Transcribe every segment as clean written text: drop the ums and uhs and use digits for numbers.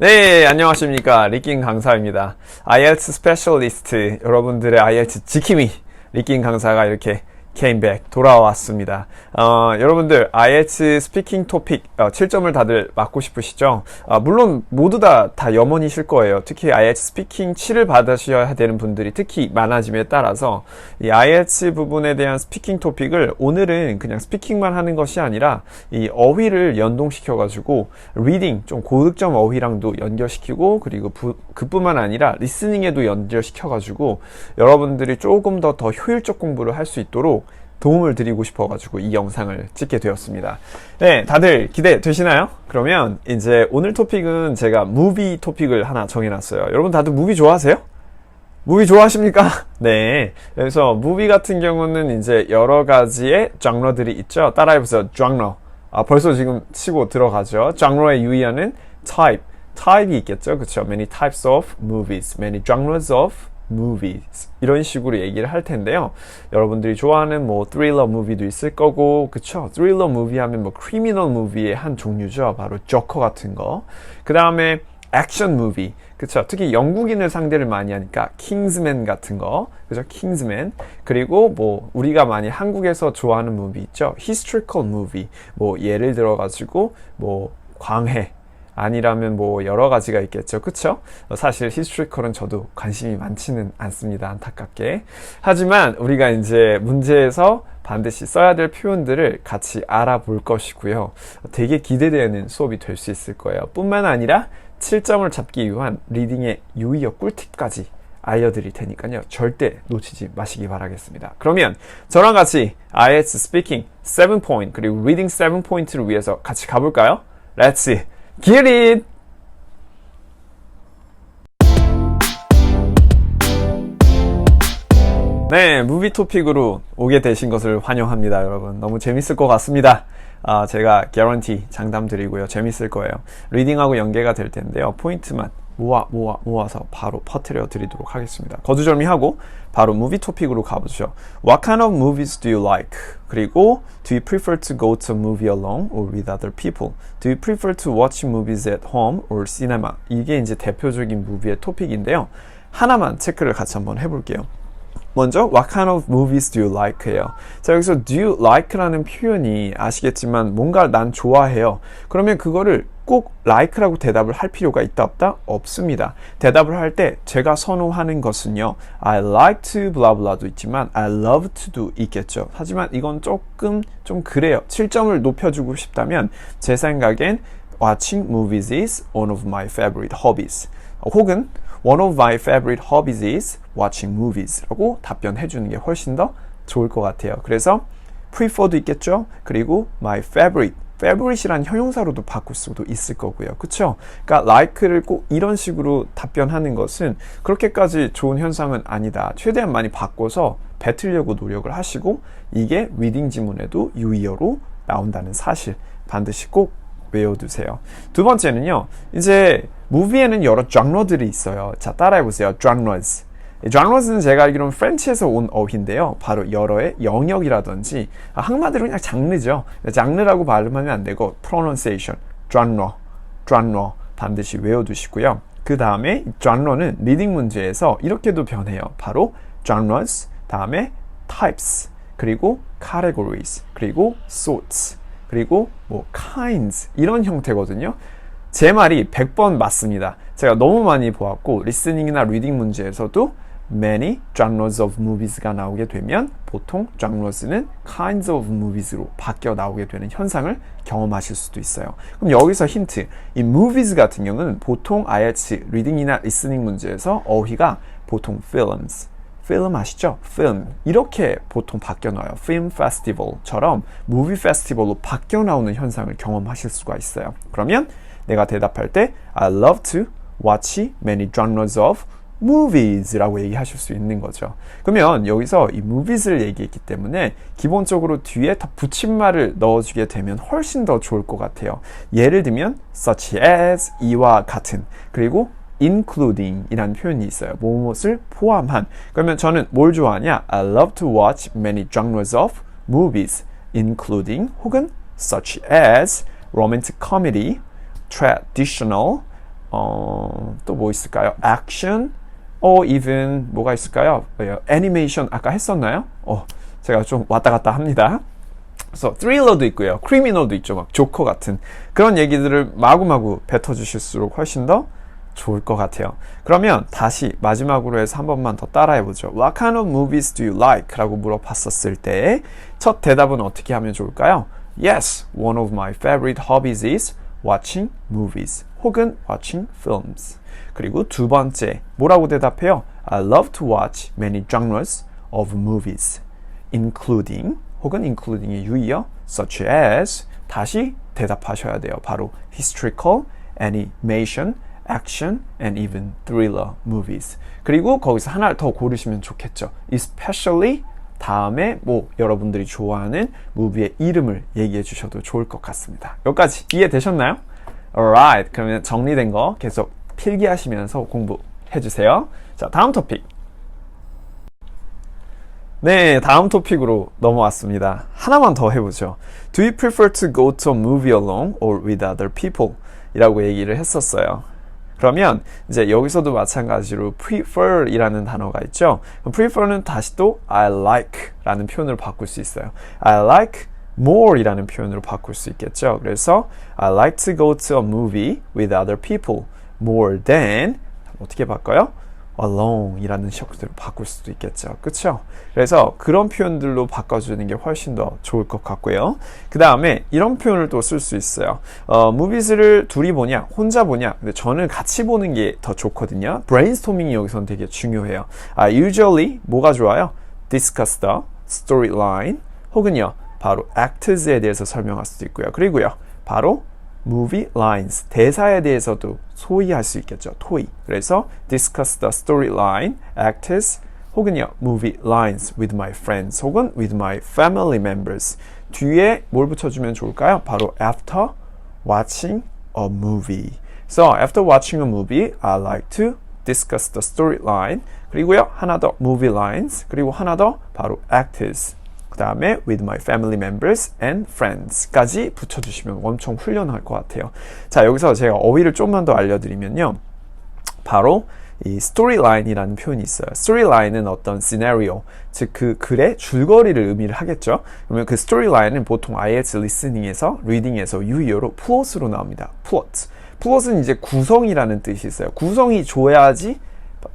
네, 안녕하십니까. 리킹 강사입니다. IELTS 스페셜리스트, 여러분들의 IELTS 지킴이, 리킹 강사가 이렇게 came back, 돌아왔습니다. 여러분들, IELTS 스피킹 토픽 7점을 다들 맞고 싶으시죠? 물론 모두 다 염원이실 거예요. 특히 IELTS 스피킹 7을 받으셔야 되는 분들이 특히 많아짐에 따라서 이 IELTS 부분에 대한 스피킹 토픽을 오늘은 그냥 스피킹만 하는 것이 아니라 이 어휘를 연동시켜가지고 리딩, 좀 고득점 어휘랑도 연결시키고 그리고 그뿐만 아니라 리스닝에도 연결시켜가지고 여러분들이 조금 더 효율적 공부를 할 수 있도록 도움을 드리고 싶어가지고 이 영상을 찍게 되었습니다. 네, 다들 기대되시나요? 그러면 이제 오늘 토픽은 제가 무비 토픽을 하나 정해놨어요. 여러분 다들 무비 좋아하세요? 무비 좋아하십니까? 네. 그래서 무비 같은 경우는 이제 여러 가지의 장르들이 있죠. 따라해보세요. 장르. 벌써 지금 치고 들어가죠. 장르에 유의하는 type이 있겠죠. 그쵸? Many types of movies, many genres of movies 이런 식으로 얘기를 할 텐데요. 여러분들이 좋아하는 뭐 thriller movie도 있을 거고, 그쵸? thriller movie 하면 뭐 criminal movie의 한 종류죠. 바로 조커 같은 거. 그 다음에 액션 무비, 그쵸? 특히 영국인을 상대를 많이 하니까 킹스맨 같은 거, 그죠? 킹스맨. 그리고 뭐 우리가 많이 한국에서 좋아하는 무비 있죠? historical movie. 뭐 예를 들어 가지고 뭐 광해, 아니라면 뭐 여러 가지가 있겠죠. 그쵸? 사실 히스토리컬은 저도 관심이 많지는 않습니다. 안타깝게. 하지만 우리가 이제 문제에서 반드시 써야 될 표현들을 같이 알아볼 것이고요. 되게 기대되는 수업이 될 수 있을 거예요. 뿐만 아니라 7점을 잡기 위한 리딩의 유의어 꿀팁까지 알려드릴 테니까요. 절대 놓치지 마시기 바라겠습니다. 그러면 저랑 같이 IELTS 스피킹 7포인트 그리고 리딩 7포인트를 위해서 같이 가볼까요? Let's get it! 네, 무비 토픽으로 오게 되신 것을 환영합니다, 여러분. 너무 재밌을 것 같습니다. 제가 개런티 장담 드리고요. 재밌을 거예요. 리딩하고 연계가 될 텐데요. 포인트만 모아서 바로 퍼뜨려 드리도록 하겠습니다. 거두절미하고 바로 무비 토픽으로 가보죠. What kind of movies do you like? 그리고 Do you prefer to go to a movie alone or with other people? Do you prefer to watch movies at home or cinema? 이게 이제 대표적인 무비의 토픽인데요. 하나만 체크를 같이 한번 해볼게요. 먼저 What kind of movies do you like? 예요. 자, 여기서 do you like라는 표현이 아시겠지만 뭔가 난 좋아해요. 그러면 그거를 꼭 like라고 대답을 할 필요가 있다 없다? 없습니다. 대답을 할 때 제가 선호하는 것은요, I like to blah blah도 있지만 I love to도 있겠죠. 하지만 이건 조금 좀 그래요. 7점을 높여주고 싶다면 제 생각엔 watching movies is one of my favorite hobbies. 혹은 One of my favorite hobbies is watching movies 라고 답변해 주는 게 훨씬 더 좋을 것 같아요. 그래서 prefer도 있겠죠. 그리고 my favorite이란 형용사로도 바꿀 수도 있을 거고요. 그쵸? 그러니까 like를 꼭 이런 식으로 답변하는 것은 그렇게까지 좋은 현상은 아니다. 최대한 많이 바꿔서 뱉으려고 노력을 하시고 이게 리딩 지문에도 유의어로 나온다는 사실 반드시 꼭 외워두세요. 두 번째는요, 이제 무비에는 여러 장르들이 있어요. 자, 따라해보세요. genres. genres는 제가 알기로는 프렌치에서 온 어휘인데요. 바로 여러의 영역이라든지 한마디로 그냥 장르죠. 장르라고 발음하면 안 되고 pronunciation, genre 반드시 외워두시고요. 그 다음에 genre는 리딩 문제에서 이렇게도 변해요. 바로 genres, 다음에 types, 그리고 categories, 그리고 sorts, 그리고 뭐 kinds 이런 형태거든요. 제 말이 100번 맞습니다. 제가 너무 많이 보았고 리스닝이나 리딩 문제에서도 many genres of movies가 나오게 되면 보통 genres는 kinds of movies로 바뀌어 나오게 되는 현상을 경험하실 수도 있어요. 그럼 여기서 힌트, 이 movies 같은 경우는 보통 IELTS 리딩이나 리스닝 문제에서 어휘가 보통 films, 필름 아시죠? 필름 이렇게 보통 바뀌어 나와요. 필름 페스티벌처럼 무비 페스티벌로 바뀌어 나오는 현상을 경험하실 수가 있어요. 그러면 내가 대답할 때 I love to watch many genres of movies 라고 얘기하실 수 있는 거죠. 그러면 여기서 이 movies를 얘기했기 때문에 기본적으로 뒤에 더 붙임말을 넣어주게 되면 훨씬 더 좋을 것 같아요. 예를 들면 such as 이와 같은, 그리고 including 이라는 표현이 있어요. 무엇을 포함한. 그러면 저는 뭘 좋아하냐? I love to watch many genres of movies, including 혹은 such as romantic comedy, traditional, 또 뭐 있을까요? action, or even 뭐가 있을까요? 애니메이션 아까 했었나요? 제가 좀 왔다 갔다 합니다. 그래서 thriller도 있고요. criminal도 있죠. 막 조커 같은 그런 얘기들을 마구마구 뱉어주실수록 훨씬 더 좋을 것 같아요. 그러면 다시 마지막으로 해서 한 번만 더 따라해보죠. What kind of movies do you like? 라고 물어봤었을 때 첫 대답은 어떻게 하면 좋을까요? Yes, one of my favorite hobbies is watching movies 혹은 watching films. 그리고 두 번째 뭐라고 대답해요? I love to watch many genres of movies including 혹은 including의 유의어 such as 다시 대답하셔야 돼요. 바로 historical, animation, action, and even thriller movies. 그리고 거기서 하나를 더 고르시면 좋겠죠. especially 다음에 뭐 여러분들이 좋아하는 무비의 이름을 얘기해 주셔도 좋을 것 같습니다. 여기까지 이해되셨나요? Alright, 그러면 정리된 거 계속 필기하시면서 공부해 주세요. 자, 다음 토픽. 네, 다음 토픽으로 넘어왔습니다. 하나만 더 해보죠. Do you prefer to go to a movie alone or with other people? 이라고 얘기를 했었어요. 그러면 이제 여기서도 마찬가지로 prefer 이라는 단어가 있죠. prefer는 다시 또 I like 라는 표현으로 바꿀 수 있어요. I like more 이라는 표현으로 바꿀 수 있겠죠. 그래서 I like to go to a movie with other people more than 어떻게 바꿔요? alone 이라는 식으로 바꿀 수도 있겠죠. 그쵸? 그래서 그런 표현들로 바꿔주는 게 훨씬 더 좋을 것 같고요. 그 다음에 이런 표현을 또 쓸 수 있어요. 무비스를 둘이 보냐 혼자 보냐, 근데 저는 같이 보는 게 더 좋거든요. 브레인스토밍이 여기서는 되게 중요해요. usually 뭐가 좋아요? discuss the storyline 혹은요 바로 actors에 대해서 설명할 수도 있고요. 그리고요 바로 movie lines, 대사에 대해서도 소위할 수 있겠죠. 토의. 그래서 discuss the storyline, actors, 혹은요 movie lines with my friends, 혹은 with my family members. 뒤에 뭘 붙여주면 좋을까요? 바로 after watching a movie. So after watching a movie, I like to discuss the storyline. 그리고요 하나 더 movie lines, 그리고 하나 더 바로 actors. 그 다음에 with my family members and friends까지 붙여주시면 엄청 훌륭할 것 같아요. 자, 여기서 제가 어휘를 좀만 더 알려드리면요. 바로 이 storyline이라는 표현이 있어요. storyline은 어떤 scenario, 즉 그 글의 줄거리를 의미를 하겠죠. 그러면 그 storyline은 보통 IELTS listening에서, reading에서 유의어로 plot으로 나옵니다. plot은 이제 구성이라는 뜻이 있어요. 구성이 좋아야지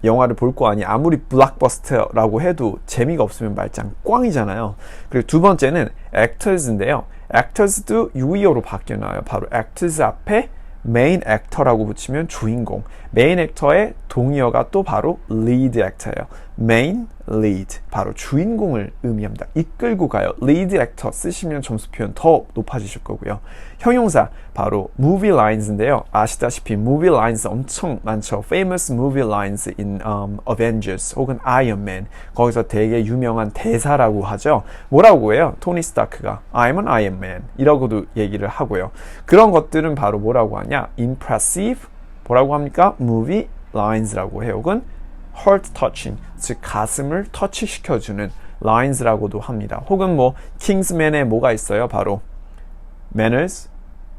영화를 볼 거 아니. 아무리 블록버스터라고 해도 재미가 없으면 말짱 꽝이잖아요. 그리고 두 번째는 actors인데요. actors도 유의어로 바뀌어 나와요. 바로 actors 앞에 main actor라고 붙이면 주인공. main actor의 동의어가 또 바로 lead actor예요. main, lead. 바로 주인공을 의미합니다. 이끌고 가요. lead actor 쓰시면 점수 표현 더 높아지실 거고요. 형용사 바로 movie lines인데요. 아시다시피 movie lines 엄청 많죠. famous movie lines in Avengers 혹은 Iron Man. 거기서 되게 유명한 대사라고 하죠. 뭐라고 해요? 토니 스타크가 I'm an Iron Man 이라고도 얘기를 하고요. 그런 것들은 바로 뭐라고 하냐? impressive 뭐라고 합니까? movie lines라고 해요. 혹은 heart touching, 즉 가슴을 터치시켜주는 lines라고도 합니다. 혹은 뭐 킹스맨에 뭐가 있어요? 바로 manners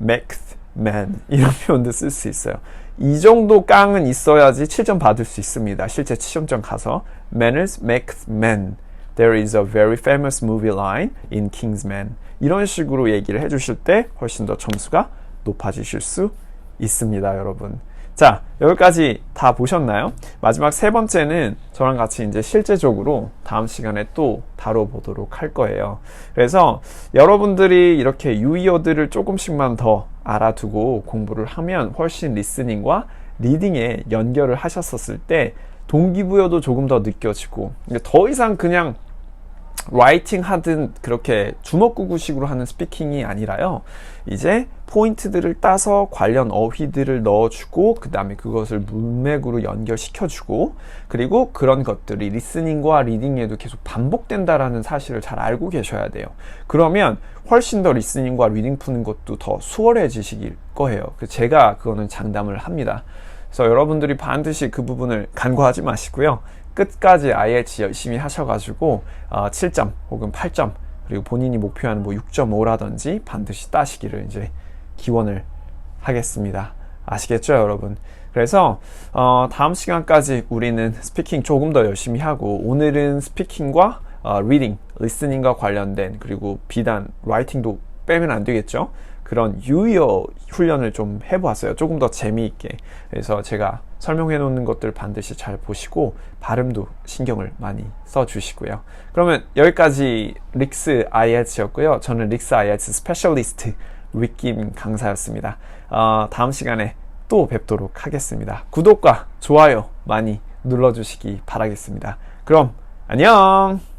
makes man 이런 표현도 쓸 수 있어요. 이 정도 깡은 있어야지 7점 받을 수 있습니다. 실제 시험장 가서 manners makes man. There is a very famous movie line in Kingsman. 이런 식으로 얘기를 해주실 때 훨씬 더 점수가 높아지실 수 있습니다, 여러분. 자, 여기까지 다 보셨나요? 마지막 세 번째는 저랑 같이 이제 실제적으로 다음 시간에 또 다뤄보도록 할 거예요. 그래서 여러분들이 이렇게 유의어들을 조금씩만 더 알아두고 공부를 하면 훨씬 리스닝과 리딩에 연결을 하셨었을 때 동기부여도 조금 더 느껴지고, 더 이상 그냥 라이팅 하든 그렇게 주먹구구식으로 하는 스피킹이 아니라요. 이제 포인트들을 따서 관련 어휘들을 넣어주고 그 다음에 그것을 문맥으로 연결시켜주고, 그리고 그런 것들이 리스닝과 리딩에도 계속 반복된다라는 사실을 잘 알고 계셔야 돼요. 그러면 훨씬 더 리스닝과 리딩 푸는 것도 더 수월해지실 거예요. 제가 그거는 장담을 합니다. 그래서 여러분들이 반드시 그 부분을 간과하지 마시고요. 끝까지 IELTS 열심히 하셔가지고 7점 혹은 8점, 그리고 본인이 목표하는 뭐 6.5라든지 반드시 따시기를 이제 기원을 하겠습니다. 아시겠죠, 여러분? 그래서 다음 시간까지 우리는 스피킹 조금 더 열심히 하고, 오늘은 스피킹과 리딩, 리스닝과 관련된, 그리고 비단 라이팅도 빼면 안 되겠죠. 그런 유효 훈련을 좀 해보았어요. 조금 더 재미있게. 그래서 제가 설명해 놓는 것들 반드시 잘 보시고 발음도 신경을 많이 써주시고요. 그러면 여기까지 릭스 IELTS였고요. 저는 릭스 IELTS 스페셜리스트 윗김 강사였습니다. 다음 시간에 또 뵙도록 하겠습니다. 구독과 좋아요 많이 눌러주시기 바라겠습니다. 그럼 안녕!